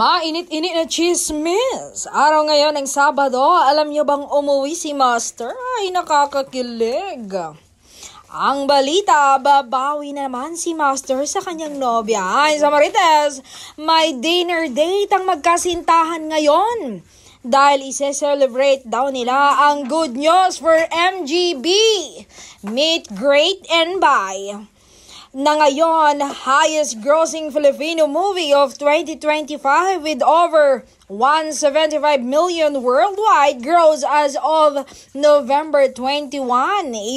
Mainit-init na chismis. Araw ngayon ng Sabado, alam niyo bang umuwi si Master? Ay, nakakakilig. Ang balita, babawi naman si Master sa kanyang nobya. Ay, sa Marites, may dinner date ang magkasintahan ngayon. Dahil ise-celebrate daw nila ang good news for MGB. Meet, great, and buy. Na ngayon, highest grossing Filipino movie of 2025 with over 175 million worldwide gross as of November 21.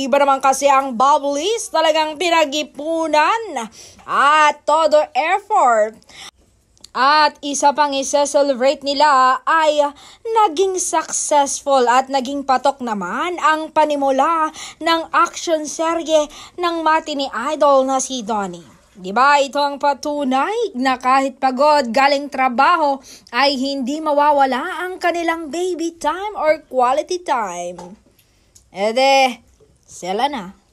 Iba naman kasi ang Bubblies, talagang pinag-ipunan at todo effort. At isa pang isa-celebrate nila ay naging successful at naging patok naman ang panimula ng action serye ng matini idol na si Donnie. Diba ito ang patunay na kahit pagod galing trabaho ay hindi mawawala ang kanilang baby time or quality time. Ede, sila na.